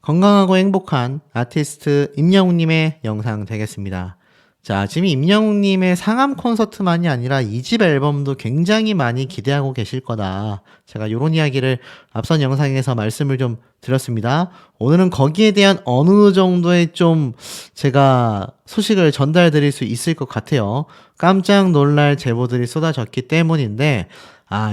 건강하고 행복한 아티스트 임영웅님의 영상 되겠습니다. 자, 지금 임영웅님의 상암 콘서트만이 아니라 2집 앨범도 굉장히 많이 기대하고 계실 거다. 제가 이런 이야기를 앞선 영상에서 말씀을 좀 드렸습니다. 오늘은 거기에 대한 어느 정도의 좀 제가 소식을 전달 드릴 수 있을 것 같아요. 깜짝 놀랄 제보들이 쏟아졌기 때문인데,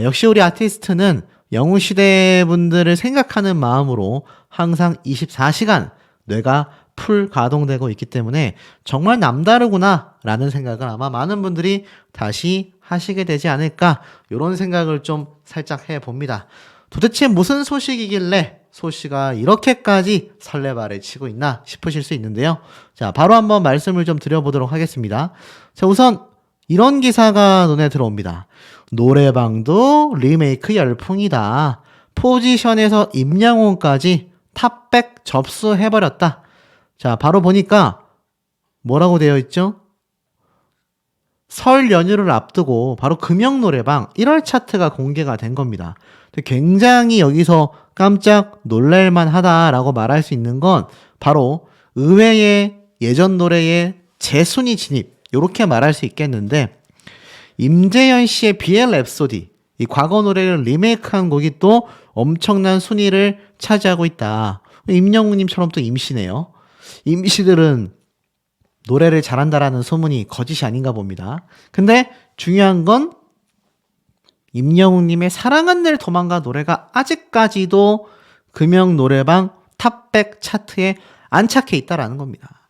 역시 우리 아티스트는 영웅시대 분들을 생각하는 마음으로 항상 24시간 뇌가 풀 가동되고 있기 때문에 정말 남다르구나 라는 생각을 아마 많은 분들이 다시 하시게 되지 않을까, 이런 생각을 좀 살짝 해봅니다. 도대체 무슨 소식이길래 소씨가 이렇게까지 설레발을 치고 있나 싶으실 수 있는데요. 자, 바로 한번 말씀을 좀 드려보도록 하겠습니다. 자, 우선 이런 기사가 눈에 들어옵니다. 노래방도 리메이크 열풍이다. 포지션에서 임영웅까지 탑백 접수해버렸다. 자, 바로 보니까 뭐라고 되어 있죠? 설 연휴를 앞두고 바로 금영 노래방 1월 차트가 공개가 된 겁니다. 굉장히 여기서 깜짝 놀랄만 하다라고 말할 수 있는 건 바로 의외의 예전 노래의 재순위 진입, 이렇게 말할 수 있겠는데, 임재현 씨의 BL 랩소디, 이 과거 노래를 리메이크한 곡이 또 엄청난 순위를 차지하고 있다. 임영웅님처럼 또 임시네요. 임시들은 노래를 잘한다라는 소문이 거짓이 아닌가 봅니다. 근데 중요한 건 임영웅님의 사랑한 늘 도망가 노래가 아직까지도 금영 노래방 탑100 차트에 안착해 있다라는 겁니다.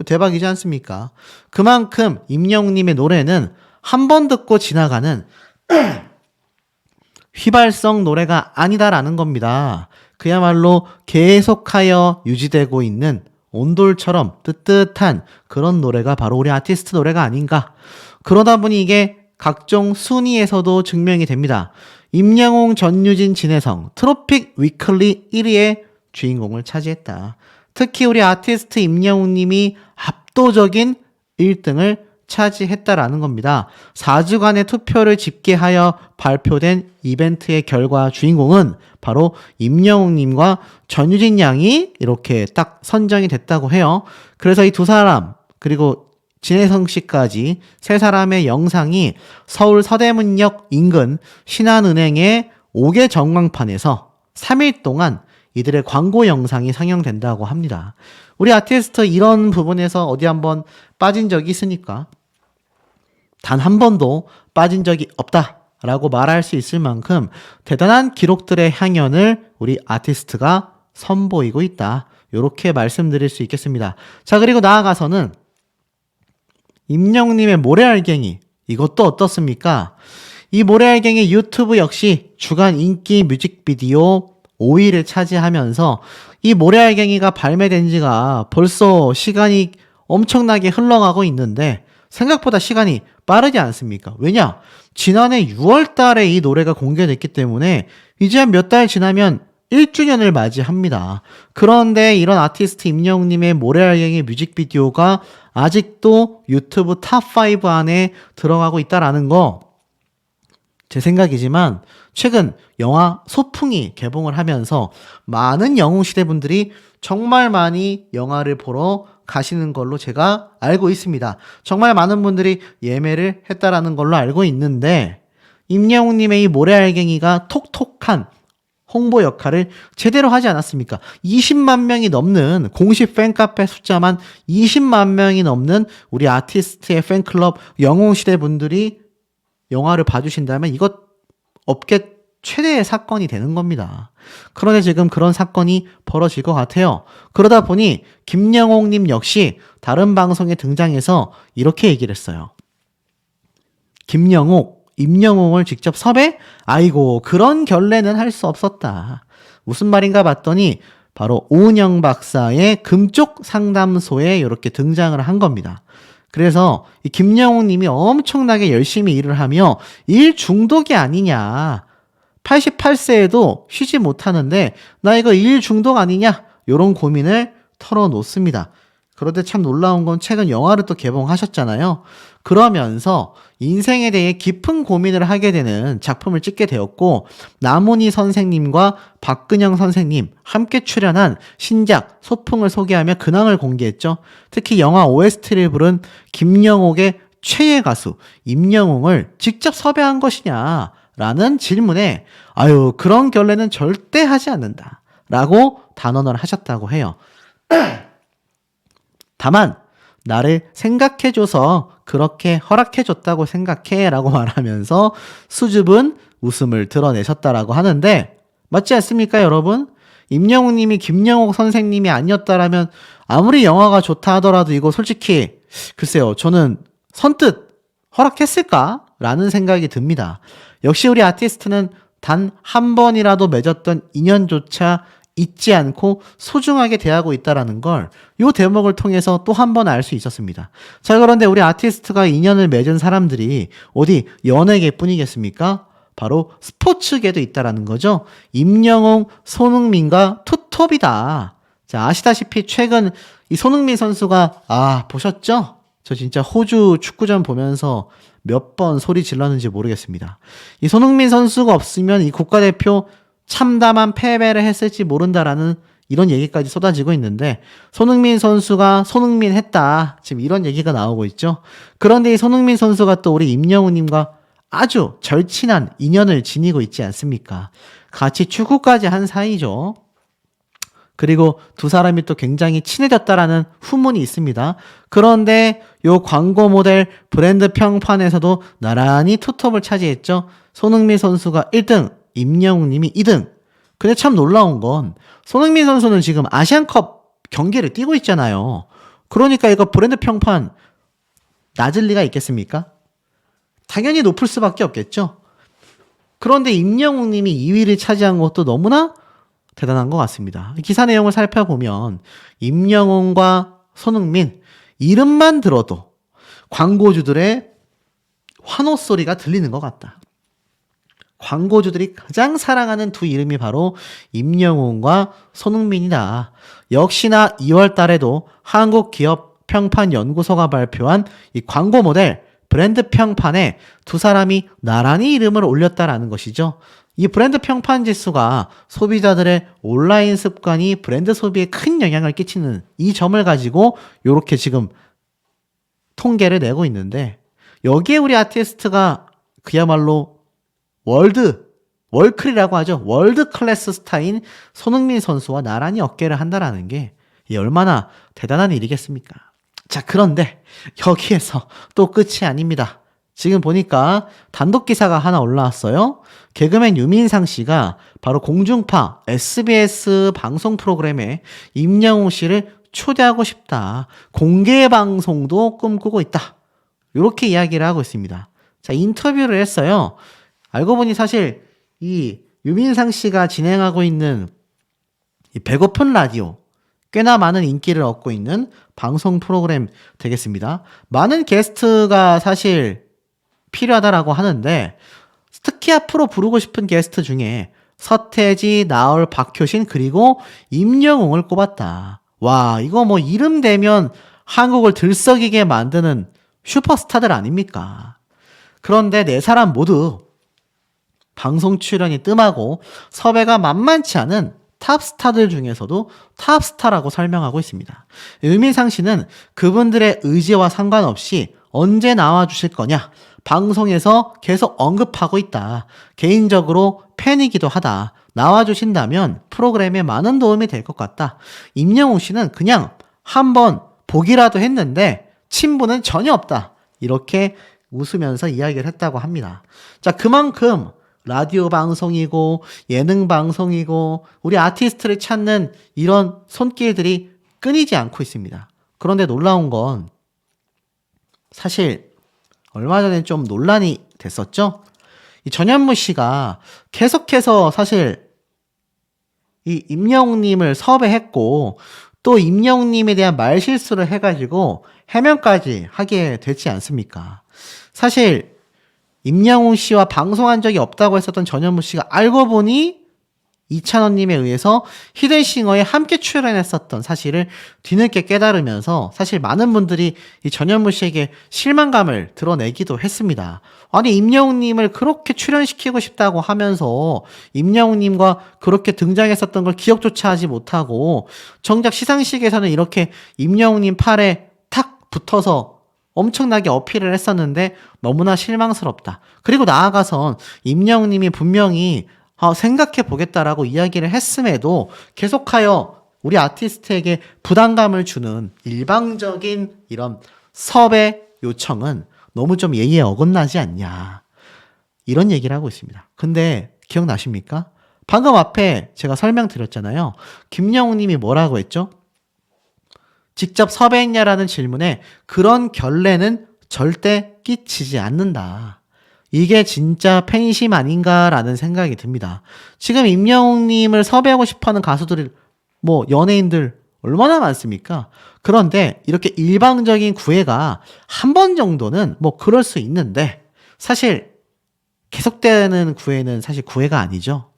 대박이지 않습니까? 그만큼 임영웅님의 노래는 한 번 듣고 지나가는 휘발성 노래가 아니다라는 겁니다. 그야말로 계속하여 유지되고 있는 온돌처럼 뜨뜻한 그런 노래가 바로 우리 아티스트 노래가 아닌가. 그러다 보니 이게 각종 순위에서도 증명이 됩니다. 임영웅, 전유진, 진혜성 트로픽 위클리 1위의 주인공을 차지했다. 특히 우리 아티스트 임영웅님이 압도적인 1등을 차지했다라는 겁니다. 4주간의 투표를 집계하여 발표된 이벤트의 결과 주인공은 바로 임영웅님과 전유진 양이 이렇게 딱 선정이 됐다고 해요. 그래서 이 두 사람, 그리고 진혜성 씨까지 세 사람의 영상이 서울 서대문역 인근 신한은행의 5개 전광판에서 3일 동안 이들의 광고 영상이 상영된다고 합니다. 우리 아티스트 이런 부분에서 어디 한번 빠진 적이 있으니까? 단 한 번도 빠진 적이 없다라고 말할 수 있을 만큼 대단한 기록들의 향연을 우리 아티스트가 선보이고 있다. 이렇게 말씀드릴 수 있겠습니다. 자, 그리고 나아가서는 임영웅님의 모래알갱이, 이것도 어떻습니까? 이 모래알갱이 유튜브 역시 주간 인기 뮤직비디오 5위를 차지하면서 이 모래알갱이가 발매된 지가 벌써 시간이 엄청나게 흘러가고 있는데 생각보다 시간이 빠르지 않습니까? 왜냐? 지난해 6월 달에 이 노래가 공개됐기 때문에 이제 한 몇 달 지나면 1주년을 맞이합니다. 그런데 이런 아티스트 임영웅님의 모래알갱이 뮤직비디오가 아직도 유튜브 탑5 안에 들어가고 있다라는 거, 제 생각이지만 최근 영화 소풍이 개봉을 하면서 많은 영웅시대 분들이 정말 많이 영화를 보러 가시는 걸로 제가 알고 있습니다. 정말 많은 분들이 예매를 했다라는 걸로 알고 있는데, 임영웅님의 이 모래알갱이가 톡톡한 홍보 역할을 제대로 하지 않았습니까? 20만 명이 넘는 공식 팬카페 숫자만 20만 명이 넘는 우리 아티스트의 팬클럽 영웅시대 분들이 영화를 봐주신다면 이것 업계 최대의 사건이 되는 겁니다. 그런데 지금 그런 사건이 벌어질 것 같아요. 그러다 보니 김영웅님 역시 다른 방송에 등장해서 이렇게 얘기를 했어요. 임영웅을 직접 섭외? 아이고, 그런 결례는 할 수 없었다. 무슨 말인가 봤더니 바로 오은영 박사의 금쪽 상담소에 이렇게 등장을 한 겁니다. 그래서 이 김영웅님이 엄청나게 열심히 일을 하며 일 중독이 아니냐, 88세에도 쉬지 못하는데 나 이거 일 중독 아니냐, 이런 고민을 털어놓습니다. 그런데 참 놀라운 건 최근 영화를 또 개봉하셨잖아요. 그러면서 인생에 대해 깊은 고민을 하게 되는 작품을 찍게 되었고, 남훈희 선생님과 박근영 선생님 함께 출연한 신작 소풍을 소개하며 근황을 공개했죠. 특히 영화 OST를 부른 김영옥의 최애 가수 임영웅을 직접 섭외한 것이냐 라는 질문에 아유 그런 결례는 절대 하지 않는다 라고 단언을 하셨다고 해요. 다만 나를 생각해줘서 그렇게 허락해줬다고 생각해 라고 말하면서 수줍은 웃음을 드러내셨다라고 하는데 맞지 않습니까 여러분? 임영웅 님이 김영옥 선생님이 아니었다라면 아무리 영화가 좋다 하더라도 이거 솔직히 글쎄요 저는 선뜻 허락했을까? 라는 생각이 듭니다. 역시 우리 아티스트는 단 한 번이라도 맺었던 인연조차 잊지 않고 소중하게 대하고 있다는 걸 이 대목을 통해서 또 한 번 알 수 있었습니다. 자, 그런데 우리 아티스트가 인연을 맺은 사람들이 어디 연예계 뿐이겠습니까? 바로 스포츠계도 있다라는 거죠. 임영웅, 손흥민과 투톱이다. 자, 아시다시피 최근 이 손흥민 선수가 보셨죠? 저 진짜 호주 축구전 보면서 몇 번 소리 질렀는지 모르겠습니다. 이 손흥민 선수가 없으면 이 국가대표 참담한 패배를 했을지 모른다라는 이런 얘기까지 쏟아지고 있는데 손흥민 선수가 손흥민 했다. 지금 이런 얘기가 나오고 있죠. 그런데 이 손흥민 선수가 또 우리 임영웅님과 아주 절친한 인연을 지니고 있지 않습니까? 같이 축구까지 한 사이죠. 그리고 두 사람이 또 굉장히 친해졌다라는 후문이 있습니다. 그런데 요 광고 모델 브랜드 평판에서도 나란히 투톱을 차지했죠. 손흥민 선수가 1등, 임영웅 님이 2등. 근데 참 놀라운 건 손흥민 선수는 지금 아시안컵 경기를 뛰고 있잖아요. 그러니까 이거 브랜드 평판 낮을 리가 있겠습니까? 당연히 높을 수밖에 없겠죠. 그런데 임영웅 님이 2위를 차지한 것도 너무나 대단한 것 같습니다. 기사 내용을 살펴보면 임영웅과 손흥민 이름만 들어도 광고주들의 환호 소리가 들리는 것 같다. 광고주들이 가장 사랑하는 두 이름이 바로 임영웅과 손흥민이다. 역시나 2월 달에도 한국기업평판연구소가 발표한 이 광고 모델 브랜드 평판에 두 사람이 나란히 이름을 올렸다라는 것이죠. 이 브랜드 평판 지수가 소비자들의 온라인 습관이 브랜드 소비에 큰 영향을 끼치는 이 점을 가지고 이렇게 지금 통계를 내고 있는데 여기에 우리 아티스트가 그야말로 월클이라고 하죠. 월드 클래스 스타인 손흥민 선수와 나란히 어깨를 한다라는 게 얼마나 대단한 일이겠습니까? 자, 그런데 여기에서 또 끝이 아닙니다. 지금 보니까 단독 기사가 하나 올라왔어요. 개그맨 유민상 씨가 바로 공중파 SBS 방송 프로그램에 임영웅 씨를 초대하고 싶다. 공개 방송도 꿈꾸고 있다. 이렇게 이야기를 하고 있습니다. 자, 인터뷰를 했어요. 알고 보니 사실 이 유민상 씨가 진행하고 있는 이 배고픈 라디오 꽤나 많은 인기를 얻고 있는 방송 프로그램 되겠습니다. 많은 게스트가 사실 필요하다라고 하는데 특히 앞으로 부르고 싶은 게스트 중에 서태지, 나얼, 박효신 그리고 임영웅을 꼽았다. 와, 이거 뭐 이름 대면 한국을 들썩이게 만드는 슈퍼스타들 아닙니까? 그런데 네 사람 모두 방송 출연이 뜸하고 섭외가 만만치 않은 탑스타들 중에서도 탑스타라고 설명하고 있습니다. 유민상 씨는 그분들의 의지와 상관없이 언제 나와주실 거냐? 방송에서 계속 언급하고 있다. 개인적으로 팬이기도 하다. 나와주신다면 프로그램에 많은 도움이 될 것 같다. 임영웅 씨는 그냥 한번 보기라도 했는데 친분은 전혀 없다. 이렇게 웃으면서 이야기를 했다고 합니다. 자, 그만큼 라디오 방송이고 예능 방송이고 우리 아티스트를 찾는 이런 손길들이 끊이지 않고 있습니다. 그런데 놀라운 건 사실 얼마 전에 좀 논란이 됐었죠? 이 전현무 씨가 계속해서 사실 이 임영웅님을 섭외했고 또 임영웅님에 대한 말실수를 해가지고 해명까지 하게 됐지 않습니까? 사실 임영웅 씨와 방송한 적이 없다고 했었던 전현무 씨가 알고 보니 이찬원님에 의해서 히든싱어에 함께 출연했었던 사실을 뒤늦게 깨달으면서 사실 많은 분들이 이 전현무 씨에게 실망감을 드러내기도 했습니다. 아니 임영웅님을 그렇게 출연시키고 싶다고 하면서 임영웅님과 그렇게 등장했었던 걸 기억조차 하지 못하고 정작 시상식에서는 이렇게 임영웅님 팔에 탁 붙어서 엄청나게 어필을 했었는데 너무나 실망스럽다. 그리고 나아가선 임영웅님이 분명히 생각해 보겠다라고 이야기를 했음에도 계속하여 우리 아티스트에게 부담감을 주는 일방적인 이런 섭외 요청은 너무 좀 예의에 어긋나지 않냐. 이런 얘기를 하고 있습니다. 근데 기억나십니까? 방금 앞에 제가 설명드렸잖아요. 김영웅 님이 뭐라고 했죠? 직접 섭외했냐라는 질문에 그런 결례는 절대 끼치지 않는다. 이게 진짜 팬심 아닌가라는 생각이 듭니다. 지금 임영웅님을 섭외하고 싶어하는 가수들이 연예인들 얼마나 많습니까? 그런데 이렇게 일방적인 구애가 한 번 정도는 그럴 수 있는데 사실 계속되는 구애는 사실 구애가 아니죠.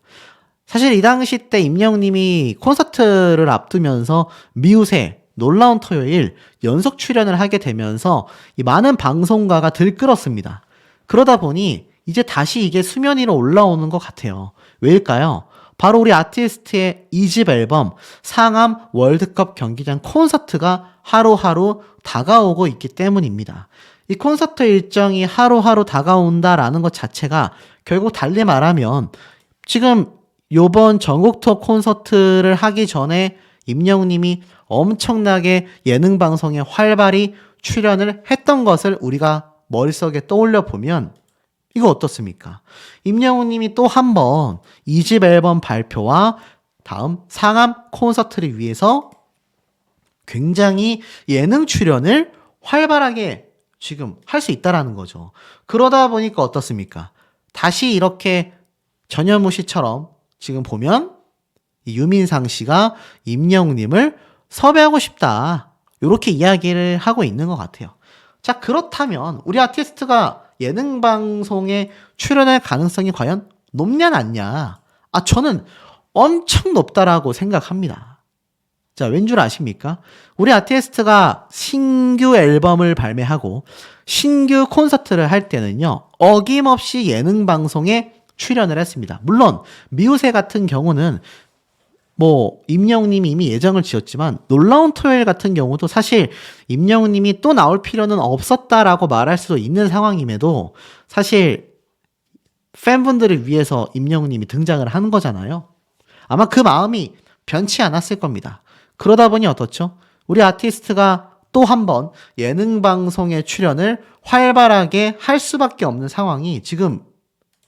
사실 이 당시 때 임영웅님이 콘서트를 앞두면서 미우새 놀라운 토요일 연속 출연을 하게 되면서 이 많은 방송가가 들끓었습니다. 그러다 보니 이제 다시 이게 수면 위로 올라오는 것 같아요. 왜일까요? 바로 우리 아티스트의 2집 앨범 상암 월드컵 경기장 콘서트가 하루하루 다가오고 있기 때문입니다. 이 콘서트 일정이 하루하루 다가온다라는 것 자체가 결국 달리 말하면 지금 요번 전국 투어 콘서트를 하기 전에 임영웅님이 엄청나게 예능 방송에 활발히 출연을 했던 것을 우리가 머릿속에 떠올려 보면 이거 어떻습니까? 임영웅님이 또 한 번 2집 앨범 발표와 다음 상암 콘서트를 위해서 굉장히 예능 출연을 활발하게 지금 할 수 있다라는 거죠. 그러다 보니까 어떻습니까? 다시 이렇게 전현무 씨처럼 지금 보면 유민상 씨가 임영웅님을 섭외하고 싶다. 이렇게 이야기를 하고 있는 것 같아요. 자, 그렇다면 우리 아티스트가 예능 방송에 출연할 가능성이 과연 높냐 낮냐? 저는 엄청 높다라고 생각합니다. 자, 왠 줄 아십니까? 우리 아티스트가 신규 앨범을 발매하고 신규 콘서트를 할 때는요, 어김없이 예능 방송에 출연을 했습니다. 물론 미우새 같은 경우는 임영웅님이 이미 예정을 지었지만 놀라운 토요일 같은 경우도 사실 임영웅님이 또 나올 필요는 없었다라고 말할 수도 있는 상황임에도 사실 팬분들을 위해서 임영웅님이 등장을 하는 거잖아요. 아마 그 마음이 변치 않았을 겁니다. 그러다 보니 어떻죠? 우리 아티스트가 또 한 번 예능 방송에 출연을 활발하게 할 수밖에 없는 상황이 지금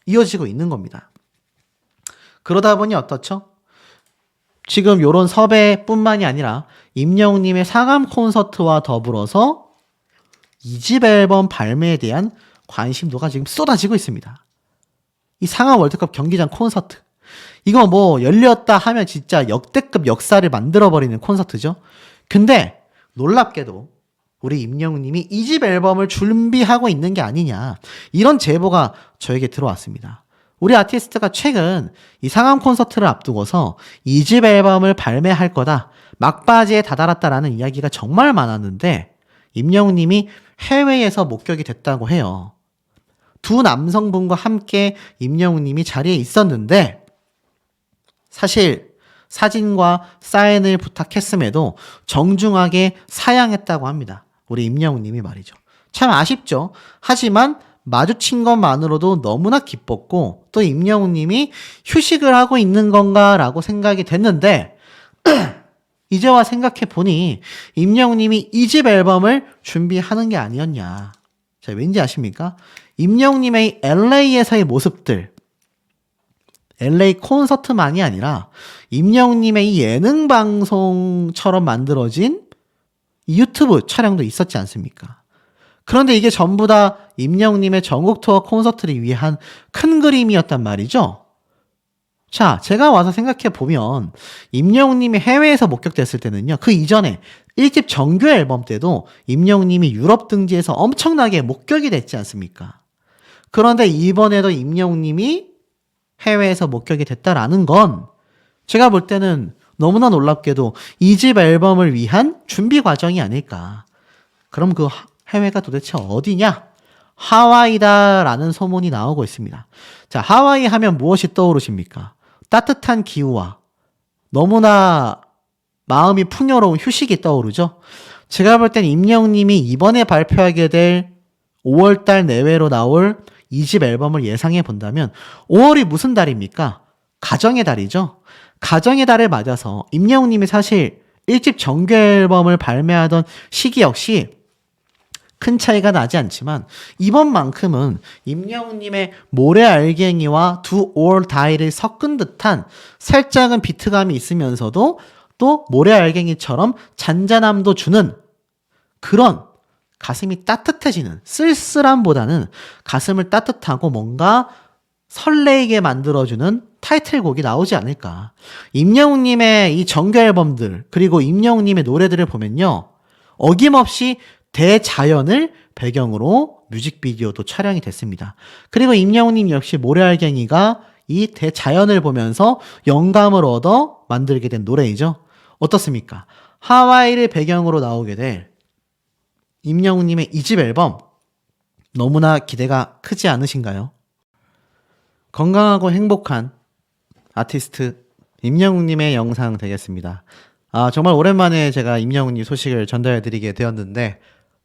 이어지고 있는 겁니다. 그러다 보니 어떻죠? 지금 요런 섭외뿐만이 아니라 임영웅님의 상암 콘서트와 더불어서 2집 앨범 발매에 대한 관심도가 지금 쏟아지고 있습니다. 이 상암 월드컵 경기장 콘서트. 이거 열렸다 하면 진짜 역대급 역사를 만들어버리는 콘서트죠. 근데 놀랍게도 우리 임영웅님이 2집 앨범을 준비하고 있는 게 아니냐. 이런 제보가 저에게 들어왔습니다. 우리 아티스트가 최근 이 상암 콘서트를 앞두고서 2집 앨범을 발매할 거다. 막바지에 다다랐다라는 이야기가 정말 많았는데 임영웅님이 해외에서 목격이 됐다고 해요. 두 남성분과 함께 임영웅님이 자리에 있었는데 사실 사진과 사인을 부탁했음에도 정중하게 사양했다고 합니다. 우리 임영웅님이 말이죠. 참 아쉽죠. 하지만 마주친 것만으로도 너무나 기뻤고 또 임영웅님이 휴식을 하고 있는 건가라고 생각이 됐는데 이제와 생각해보니 임영웅님이 2집 앨범을 준비하는 게 아니었냐. 자, 왠지 아십니까? 임영웅님의 LA에서의 모습들, LA 콘서트만이 아니라 임영웅님의 예능 방송처럼 만들어진 유튜브 촬영도 있었지 않습니까? 그런데 이게 전부 다 임영웅님의 전국 투어 콘서트를 위한 큰 그림이었단 말이죠. 자, 제가 와서 생각해 보면 임영웅님이 해외에서 목격됐을 때는요, 그 이전에 1집 정규 앨범 때도 임영웅님이 유럽 등지에서 엄청나게 목격이 됐지 않습니까? 그런데 이번에도 임영웅님이 해외에서 목격이 됐다라는 건 제가 볼 때는 너무나 놀랍게도 2집 앨범을 위한 준비 과정이 아닐까. 그럼 그 해외가 도대체 어디냐? 하와이다라는 소문이 나오고 있습니다. 자, 하와이 하면 무엇이 떠오르십니까? 따뜻한 기후와 너무나 마음이 풍요로운 휴식이 떠오르죠? 제가 볼 땐 임영웅님이 이번에 발표하게 될 5월달 내외로 나올 2집 앨범을 예상해 본다면 5월이 무슨 달입니까? 가정의 달이죠. 가정의 달을 맞아서 임영웅님이 사실 1집 정규 앨범을 발매하던 시기 역시 큰 차이가 나지 않지만 이번만큼은 임영웅님의 모래알갱이와 두 올 다이를 섞은 듯한 살짝은 비트감이 있으면서도 또 모래알갱이처럼 잔잔함도 주는 그런 가슴이 따뜻해지는 쓸쓸함보다는 가슴을 따뜻하고 뭔가 설레이게 만들어주는 타이틀곡이 나오지 않을까. 임영웅님의 이 정규 앨범들 그리고 임영웅님의 노래들을 보면요. 어김없이 대자연을 배경으로 뮤직비디오도 촬영이 됐습니다. 그리고 임영웅님 역시 모래알갱이가 이 대자연을 보면서 영감을 얻어 만들게 된 노래이죠. 어떻습니까? 하와이를 배경으로 나오게 될 임영웅님의 2집 앨범 너무나 기대가 크지 않으신가요? 건강하고 행복한 아티스트 임영웅님의 영상 되겠습니다. 정말 오랜만에 제가 임영웅님 소식을 전달해드리게 되었는데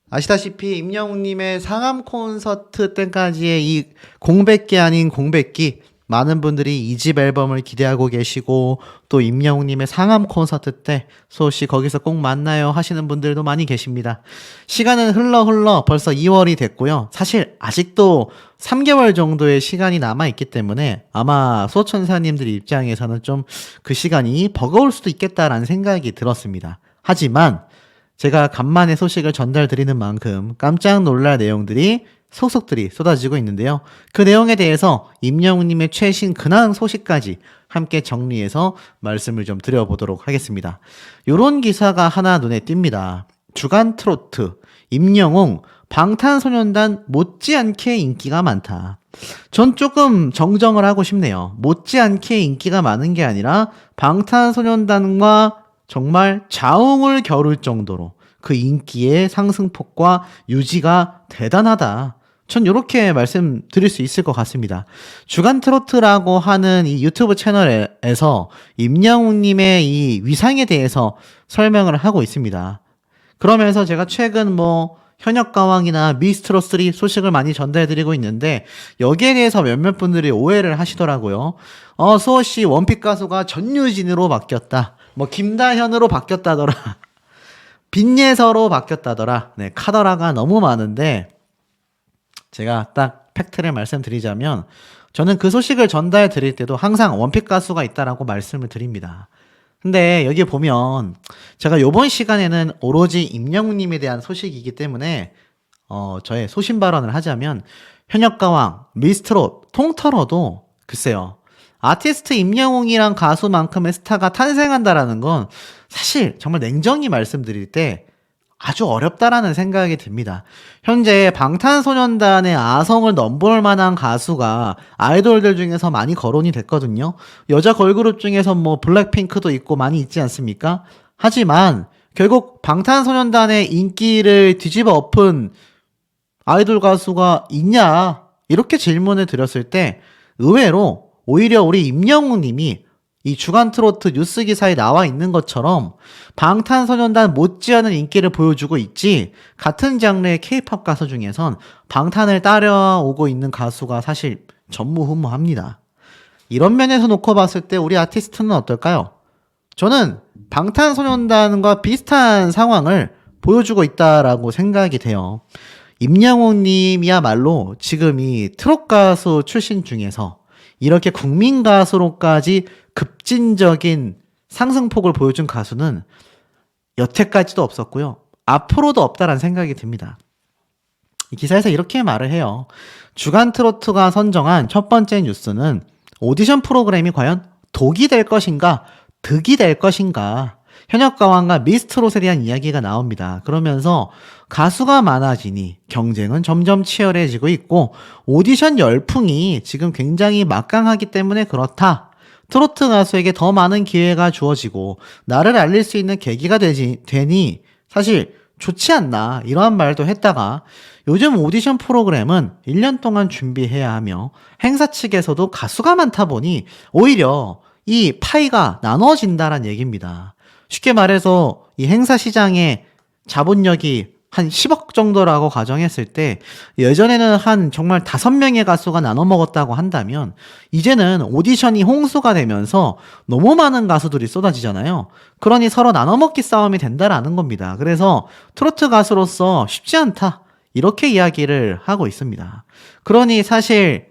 아시다시피 임영웅님의 상암 콘서트 때까지의 이 공백기 아닌 공백기 많은 분들이 2집 앨범을 기대하고 계시고 또 임영웅님의 상암 콘서트 때 소씨 거기서 꼭 만나요 하시는 분들도 많이 계십니다. 시간은 흘러 벌써 2월이 됐고요. 사실 아직도 3개월 정도의 시간이 남아있기 때문에 아마 소천사님들 입장에서는 좀 그 시간이 버거울 수도 있겠다라는 생각이 들었습니다. 하지만 제가 간만에 소식을 전달드리는 만큼 깜짝 놀랄 내용들이 속속들이 쏟아지고 있는데요. 그 내용에 대해서 임영웅님의 최신 근황 소식까지 함께 정리해서 말씀을 좀 드려보도록 하겠습니다. 요런 기사가 하나 눈에 띕니다. 주간 트로트, 임영웅, 방탄소년단 못지않게 인기가 많다. 전 조금 정정을 하고 싶네요. 못지않게 인기가 많은 게 아니라 방탄소년단과 정말 자웅을 겨룰 정도로 그 인기의 상승폭과 유지가 대단하다. 전 이렇게 말씀드릴 수 있을 것 같습니다. 주간 트로트라고 하는 이 유튜브 채널에서 임영웅님의 이 위상에 대해서 설명을 하고 있습니다. 그러면서 제가 최근 현역가왕이나 미스트롯3 소식을 많이 전달해드리고 있는데 여기에 대해서 몇몇 분들이 오해를 하시더라고요. 수호씨 원픽 가수가 전유진으로 바뀌었다. 김다현으로 바뀌었다더라. 빈예서로 바뀌었다더라. 네, 카더라가 너무 많은데 제가 딱 팩트를 말씀드리자면 저는 그 소식을 전달해 드릴 때도 항상 원픽 가수가 있다라고 말씀을 드립니다. 근데 여기 보면 제가 요번 시간에는 오로지 임영웅님에 대한 소식이기 때문에 저의 소신 발언을 하자면 현역가왕, 미스트롯, 통틀어도 글쎄요. 아티스트 임영웅이란 가수만큼의 스타가 탄생한다라는 건 사실 정말 냉정히 말씀드릴 때 아주 어렵다라는 생각이 듭니다. 현재 방탄소년단의 아성을 넘볼 만한 가수가 아이돌들 중에서 많이 거론이 됐거든요. 여자 걸그룹 중에서 블랙핑크도 있고 많이 있지 않습니까? 하지만 결국 방탄소년단의 인기를 뒤집어 엎은 아이돌 가수가 있냐? 이렇게 질문을 드렸을 때 의외로 오히려 우리 임영웅 님이 이 주간 트로트 뉴스 기사에 나와 있는 것처럼 방탄소년단 못지않은 인기를 보여주고 있지 같은 장르의 K-팝 가수 중에선 방탄을 따라오고 있는 가수가 사실 전무후무합니다. 이런 면에서 놓고 봤을 때 우리 아티스트는 어떨까요? 저는 방탄소년단과 비슷한 상황을 보여주고 있다라고 생각이 돼요. 임영웅 님이야말로 지금 이 트롯 가수 출신 중에서 이렇게 국민 가수로까지 급진적인 상승폭을 보여준 가수는 여태까지도 없었고요. 앞으로도 없다라는 생각이 듭니다. 이 기사에서 이렇게 말을 해요. 주간 트로트가 선정한 첫 번째 뉴스는 오디션 프로그램이 과연 독이 될 것인가, 득이 될 것인가, 현역가왕과 미스트롯에 대한 이야기가 나옵니다. 그러면서 가수가 많아지니 경쟁은 점점 치열해지고 있고 오디션 열풍이 지금 굉장히 막강하기 때문에 그렇다. 트로트 가수에게 더 많은 기회가 주어지고 나를 알릴 수 있는 계기가 되니 사실 좋지 않나 이러한 말도 했다가 요즘 오디션 프로그램은 1년 동안 준비해야 하며 행사 측에서도 가수가 많다 보니 오히려 이 파이가 나눠진다란 얘기입니다. 쉽게 말해서 이 행사 시장의 자본력이 한 10억 정도라고 가정했을 때 예전에는 한 정말 5명의 가수가 나눠 먹었다고 한다면 이제는 오디션이 홍수가 되면서 너무 많은 가수들이 쏟아지잖아요. 그러니 서로 나눠 먹기 싸움이 된다라는 겁니다. 그래서 트로트 가수로서 쉽지 않다. 이렇게 이야기를 하고 있습니다. 그러니 사실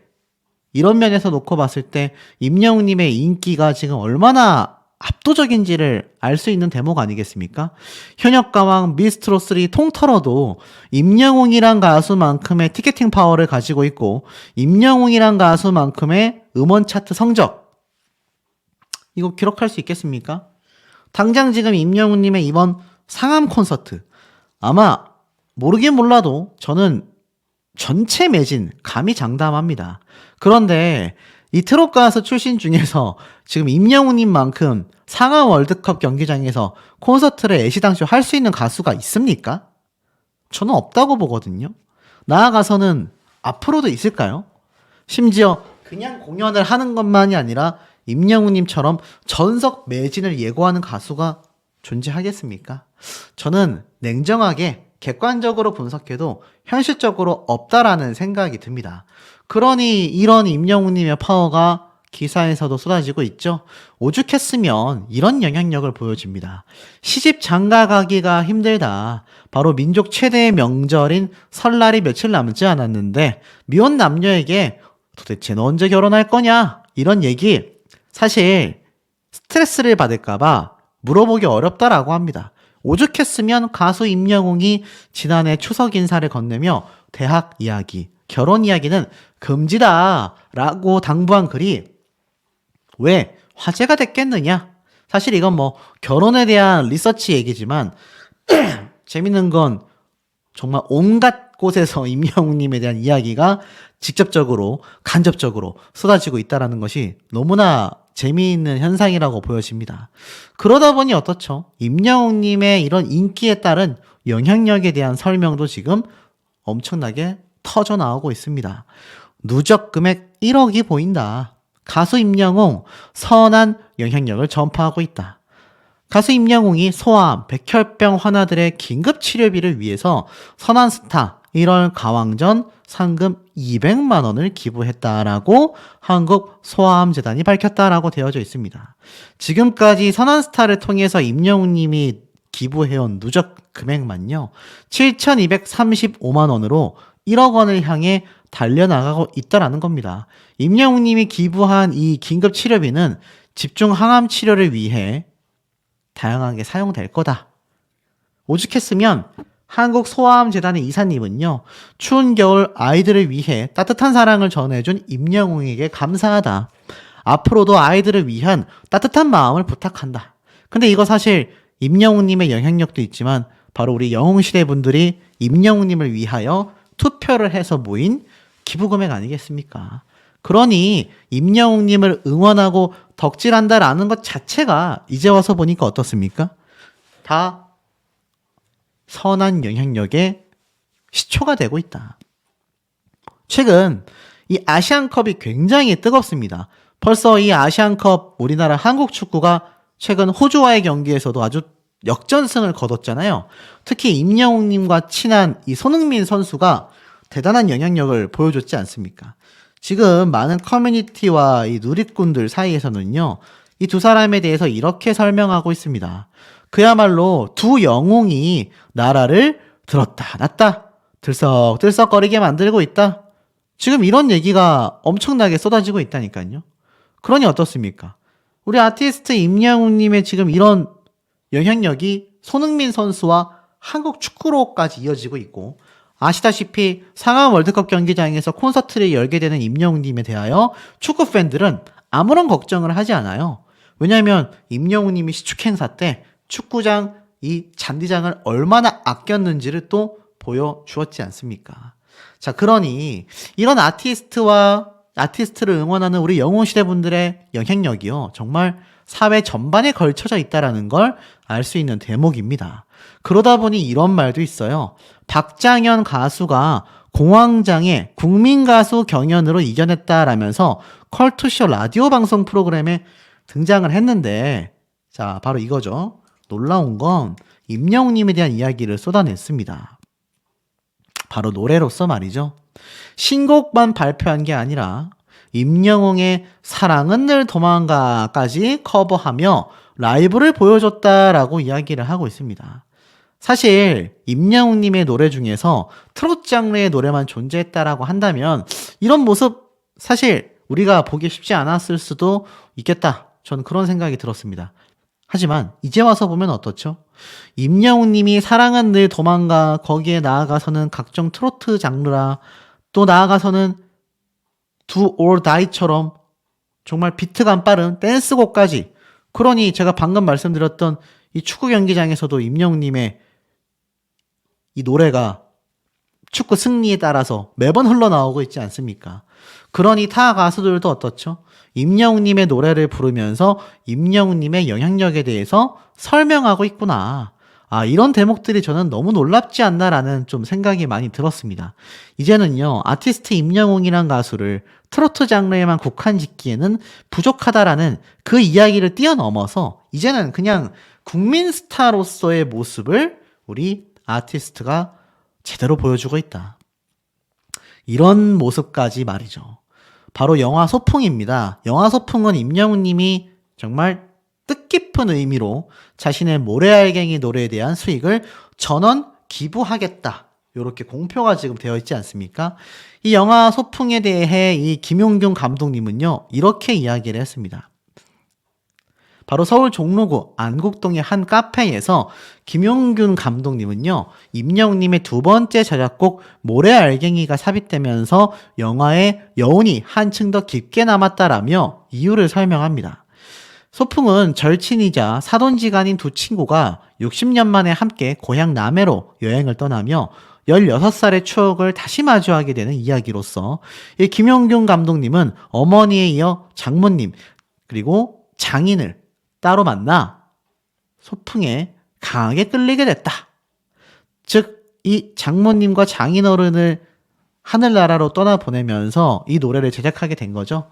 이런 면에서 놓고 봤을 때 임영웅님의 인기가 지금 얼마나 압도적인지를 알 수 있는 대목 아니겠습니까? 현역가왕 미스트롯3 통틀어도 임영웅이란 가수만큼의 티켓팅 파워를 가지고 있고 임영웅이란 가수만큼의 음원 차트 성적 이거 기록할 수 있겠습니까? 당장 지금 임영웅님의 이번 상암 콘서트 아마 모르긴 몰라도 저는 전체 매진 감히 장담합니다. 그런데 이 트롯 가수 출신 중에서 지금 임영웅님만큼 상암 월드컵 경기장에서 콘서트를 애시당초 할 수 있는 가수가 있습니까? 저는 없다고 보거든요. 나아가서는 앞으로도 있을까요? 심지어 그냥 공연을 하는 것만이 아니라 임영웅님처럼 전석 매진을 예고하는 가수가 존재하겠습니까? 저는 냉정하게 객관적으로 분석해도 현실적으로 없다라는 생각이 듭니다. 그러니 이런 임영웅님의 파워가 기사에서도 쏟아지고 있죠. 오죽했으면 이런 영향력을 보여줍니다. 시집 장가 가기가 힘들다. 바로 민족 최대의 명절인 설날이 며칠 남지 않았는데 미혼 남녀에게 도대체 너 언제 결혼할 거냐? 이런 얘기 사실 스트레스를 받을까봐 물어보기 어렵다라고 합니다. 오죽했으면 가수 임영웅이 지난해 추석 인사를 건네며 대학 이야기, 결혼 이야기는 금지다라고 당부한 글이 왜 화제가 됐겠느냐? 사실 이건 뭐 결혼에 대한 리서치 얘기지만 재밌는 건 정말 온갖 곳에서 임영웅님에 대한 이야기가 직접적으로 간접적으로 쏟아지고 있다는 것이 너무나 재미있는 현상이라고 보여집니다. 그러다 보니 어떻죠? 임영웅님의 이런 인기에 따른 영향력에 대한 설명도 지금 엄청나게 터져 나오고 있습니다. 누적 금액 1억이 보인다. 가수 임영웅 선한 영향력을 전파하고 있다. 가수 임영웅이 소아암, 백혈병 환자들의 긴급 치료비를 위해서 선한스타 1월 가왕전 상금 200만 원을 기부했다라고 한국 소아암재단이 밝혔다라고 되어져 있습니다. 지금까지 선한스타를 통해서 임영웅님이 기부해온 누적 금액만요. 7,235만 원으로 1억 원을 향해 달려나가고 있다라는 겁니다. 임영웅님이 기부한 이 긴급 치료비는 집중 항암 치료를 위해 다양하게 사용될 거다. 오죽했으면 한국 소아암재단의 이사님은요. 추운 겨울 아이들을 위해 따뜻한 사랑을 전해준 임영웅에게 감사하다. 앞으로도 아이들을 위한 따뜻한 마음을 부탁한다. 근데 이거 사실 임영웅님의 영향력도 있지만 바로 우리 영웅시대 분들이 임영웅님을 위하여 투표를 해서 모인 기부금액 아니겠습니까? 그러니 임영웅님을 응원하고 덕질한다라는 것 자체가 이제 와서 보니까 어떻습니까? 다 선한 영향력의 시초가 되고 있다. 최근 이 아시안컵이 굉장히 뜨겁습니다. 벌써 이 아시안컵 우리나라 한국 축구가 최근 호주와의 경기에서도 아주 역전승을 거뒀잖아요. 특히 임영웅님과 친한 이 손흥민 선수가 대단한 영향력을 보여줬지 않습니까? 지금 많은 커뮤니티와 이 누리꾼들 사이에서는요, 이 두 사람에 대해서 이렇게 설명하고 있습니다. 그야말로 두 영웅이 나라를 들었다 놨다 들썩들썩거리게 만들고 있다. 지금 이런 얘기가 엄청나게 쏟아지고 있다니까요. 그러니 어떻습니까? 우리 아티스트 임영웅님의 지금 이런 영향력이 손흥민 선수와 한국 축구로까지 이어지고 있고, 아시다시피 상암 월드컵 경기장에서 콘서트를 열게 되는 임영웅님에 대하여 축구 팬들은 아무런 걱정을 하지 않아요. 왜냐하면 임영웅님이 시축 행사 때 축구장 이 잔디장을 얼마나 아꼈는지를 또 보여주었지 않습니까? 자, 그러니 이런 아티스트와 아티스트를 응원하는 우리 영웅시대 분들의 영향력이요. 정말 사회 전반에 걸쳐져 있다라는 걸 알 수 있는 대목입니다. 그러다 보니 이런 말도 있어요. 박장현 가수가 공황장애 국민가수 경연으로 이겨냈다라면서 컬투쇼 라디오 방송 프로그램에 등장을 했는데, 자, 바로 이거죠. 놀라운 건 임영웅님에 대한 이야기를 쏟아냈습니다. 바로 노래로서 말이죠. 신곡만 발표한 게 아니라 임영웅의 사랑은 늘 도망가까지 커버하며 라이브를 보여줬다라고 이야기를 하고 있습니다. 사실 임영웅님의 노래 중에서 트로트 장르의 노래만 존재했다라고 한다면 이런 모습 사실 우리가 보기 쉽지 않았을 수도 있겠다. 저는 그런 생각이 들었습니다. 하지만 이제 와서 보면 어떻죠? 임영웅님이 사랑은 늘 도망가, 거기에 나아가서는 각종 트로트 장르라, 또 나아가서는 Do or Die처럼 정말 비트감 빠른 댄스곡까지, 그러니 제가 방금 말씀드렸던 이 축구 경기장에서도 임영웅님의 이 노래가 축구 승리에 따라서 매번 흘러나오고 있지 않습니까? 그러니 타 가수들도 어떻죠? 임영웅님의 노래를 부르면서 임영웅님의 영향력에 대해서 설명하고 있구나. 아, 이런 대목들이 저는 너무 놀랍지 않나라는 좀 생각이 많이 들었습니다. 이제는요, 아티스트 임영웅이란 가수를 트로트 장르에만 국한짓기에는 부족하다라는 그 이야기를 뛰어넘어서 이제는 그냥 국민 스타로서의 모습을 우리 아티스트가 제대로 보여주고 있다. 이런 모습까지 말이죠. 바로 영화 소풍입니다. 영화 소풍은 임영웅님이 정말 뜻깊은 의미로 자신의 모래알갱이 노래에 대한 수익을 전원 기부하겠다. 이렇게 공표가 지금 되어 있지 않습니까? 이 영화 소풍에 대해 이 김용균 감독님은요, 이렇게 이야기를 했습니다. 바로 서울 종로구 안국동의 한 카페에서 김용균 감독님은요, 임영웅님의 두 번째 자작곡 모래알갱이가 삽입되면서 영화의 여운이 한층 더 깊게 남았다라며 이유를 설명합니다. 소풍은 절친이자 사돈지간인 두 친구가 60년 만에 함께 고향 남해로 여행을 떠나며 16살의 추억을 다시 마주하게 되는 이야기로서 이 김용균 감독님은 어머니에 이어 장모님 그리고 장인을 따로 만나 소풍에 강하게 끌리게 됐다. 즉, 이 장모님과 장인어른을 하늘나라로 떠나보내면서 이 노래를 제작하게 된 거죠.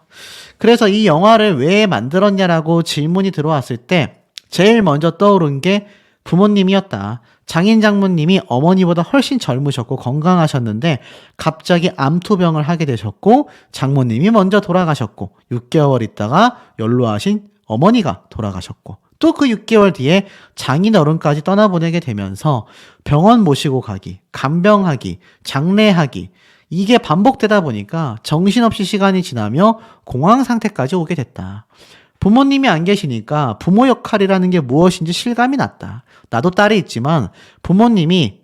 그래서 이 영화를 왜 만들었냐라고 질문이 들어왔을 때 제일 먼저 떠오른 게 부모님이었다. 장인 장모님이 어머니보다 훨씬 젊으셨고 건강하셨는데 갑자기 암투병을 하게 되셨고 장모님이 먼저 돌아가셨고 6개월 있다가 연로하신 어머니가 돌아가셨고 또 그 6개월 뒤에 장인어른까지 떠나보내게 되면서 병원 모시고 가기, 간병하기, 장례하기, 이게 반복되다 보니까 정신없이 시간이 지나며 공황 상태까지 오게 됐다. 부모님이 안 계시니까 부모 역할이라는 게 무엇인지 실감이 났다. 나도 딸이 있지만 부모님이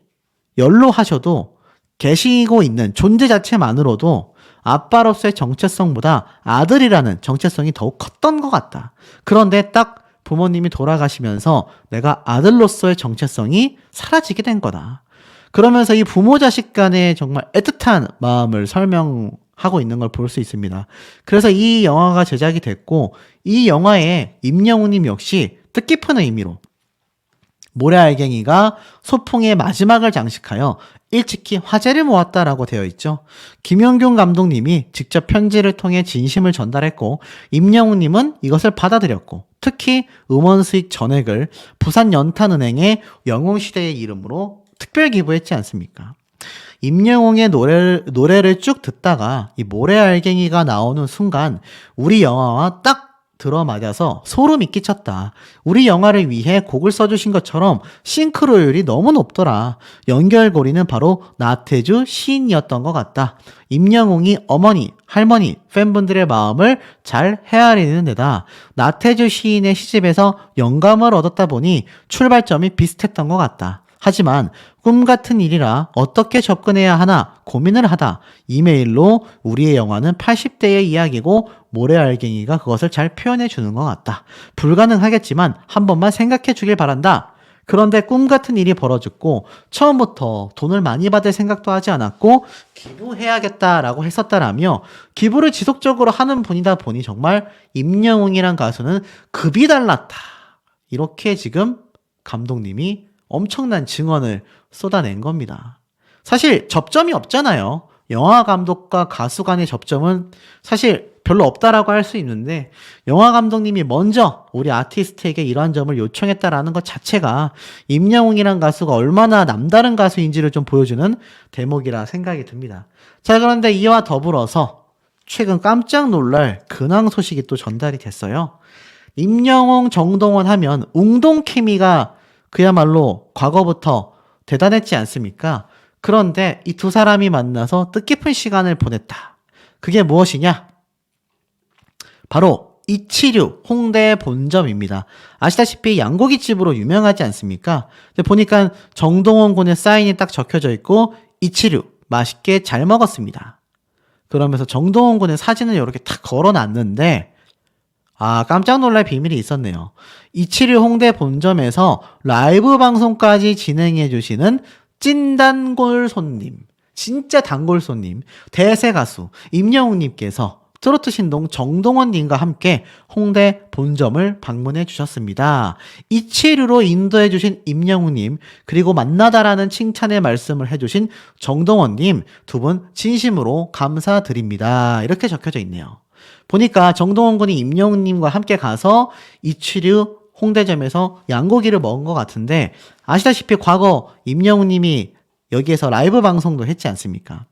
연로하셔도 계시고 있는 존재 자체만으로도 아빠로서의 정체성보다 아들이라는 정체성이 더욱 컸던 것 같다. 그런데 딱 부모님이 돌아가시면서 내가 아들로서의 정체성이 사라지게 된 거다. 그러면서 이 부모 자식 간의 정말 애틋한 마음을 설명하고 있는 걸 볼 수 있습니다. 그래서 이 영화가 제작이 됐고 이 영화에 임영웅님 역시 뜻깊은 의미로 모래알갱이가 소풍의 마지막을 장식하여 일찍이 화제를 모았다라고 되어 있죠. 김용균 감독님이 직접 편지를 통해 진심을 전달했고 임영웅님은 이것을 받아들였고 특히 음원 수익 전액을 부산연탄은행의 영웅시대의 이름으로 특별 기부했지 않습니까? 임영웅의 노래를 쭉 듣다가 이 모래알갱이가 나오는 순간 우리 영화와 딱 들어맞아서 소름이 끼쳤다. 우리 영화를 위해 곡을 써주신 것처럼 싱크로율이 너무 높더라. 연결고리는 바로 나태주 시인이었던 것 같다. 임영웅이 어머니, 할머니, 팬분들의 마음을 잘 헤아리는 데다 나태주 시인의 시집에서 영감을 얻었다 보니 출발점이 비슷했던 것 같다. 하지만 꿈 같은 일이라 어떻게 접근해야 하나 고민을 하다 이메일로 우리의 영화는 80대의 이야기고 모래알갱이가 그것을 잘 표현해 주는 것 같다. 불가능하겠지만 한 번만 생각해 주길 바란다. 그런데 꿈 같은 일이 벌어졌고 처음부터 돈을 많이 받을 생각도 하지 않았고 기부해야겠다라고 했었다라며 기부를 지속적으로 하는 분이다 보니 정말 임영웅이란 가수는 급이 달랐다. 이렇게 지금 감독님이 엄청난 증언을 쏟아낸 겁니다. 사실 접점이 없잖아요. 영화 감독과 가수 간의 접점은 사실 별로 없다라고 할 수 있는데 영화 감독님이 먼저 우리 아티스트에게 이러한 점을 요청했다라는 것 자체가 임영웅이란 가수가 얼마나 남다른 가수인지를 좀 보여주는 대목이라 생각이 듭니다. 자, 그런데 이와 더불어서 최근 깜짝 놀랄 근황 소식이 또 전달이 됐어요. 임영웅, 정동원 하면 웅동 케미가 그야말로 과거부터 대단했지 않습니까? 그런데 이 두 사람이 만나서 뜻깊은 시간을 보냈다. 그게 무엇이냐? 바로 276 홍대 본점입니다. 아시다시피 양고기집으로 유명하지 않습니까? 근데 보니까 정동원 군의 사인이 딱 적혀져 있고 276 맛있게 잘 먹었습니다. 그러면서 정동원 군의 사진을 이렇게 탁 걸어놨는데 깜짝 놀랄 비밀이 있었네요. 276 홍대 본점에서 라이브 방송까지 진행해 주시는 찐단골 손님, 진짜 단골 손님, 대세 가수 임영웅님께서 트로트 신동 정동원님과 함께 홍대 본점을 방문해 주셨습니다. 276로 인도해 주신 임영웅님, 그리고 만나다라는 칭찬의 말씀을 해주신 정동원님 두 분 진심으로 감사드립니다. 이렇게 적혀져 있네요. 보니까 정동원 군이 임영웅님과 함께 가서 276 홍대점에서 양고기를 먹은 것 같은데 아시다시피 과거 임영웅님이 여기에서 라이브 방송도 했지 않습니까?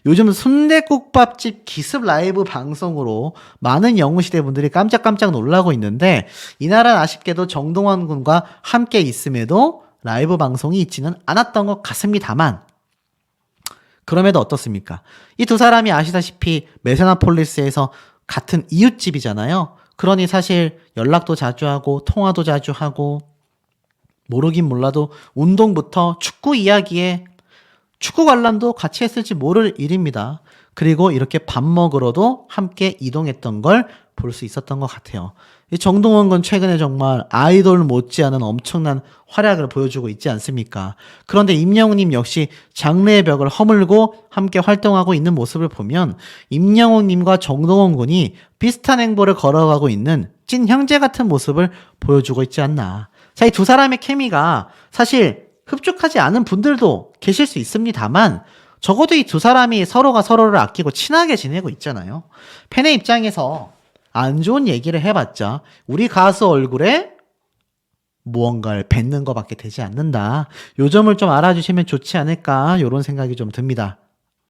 요즘 순댓국밥집 기습 라이브 방송으로 많은 영웅시대 분들이 깜짝깜짝 놀라고 있는데 이날은 아쉽게도 정동원 군과 함께 있음에도 라이브 방송이 있지는 않았던 것 같습니다만 그럼에도 어떻습니까? 이 두 사람이 아시다시피 메세나폴리스에서 같은 이웃집이잖아요. 그러니 사실 연락도 자주 하고 통화도 자주 하고 모르긴 몰라도 운동부터 축구 이야기에 축구 관람도 같이 했을지 모를 일입니다. 그리고 이렇게 밥 먹으러도 함께 이동했던 걸 볼 수 있었던 것 같아요. 이 정동원 군 최근에 정말 아이돌 못지않은 엄청난 활약을 보여주고 있지 않습니까? 그런데 임영웅님 역시 장르의 벽을 허물고 함께 활동하고 있는 모습을 보면 임영웅님과 정동원 군이 비슷한 행보를 걸어가고 있는 찐 형제 같은 모습을 보여주고 있지 않나. 자, 이 두 사람의 케미가 사실 흡족하지 않은 분들도 계실 수 있습니다만 적어도 이 두 사람이 서로가 서로를 아끼고 친하게 지내고 있잖아요. 팬의 입장에서 안 좋은 얘기를 해봤자 우리 가수 얼굴에 무언가를 뱉는 것밖에 되지 않는다. 요 점을 좀 알아주시면 좋지 않을까 이런 생각이 좀 듭니다.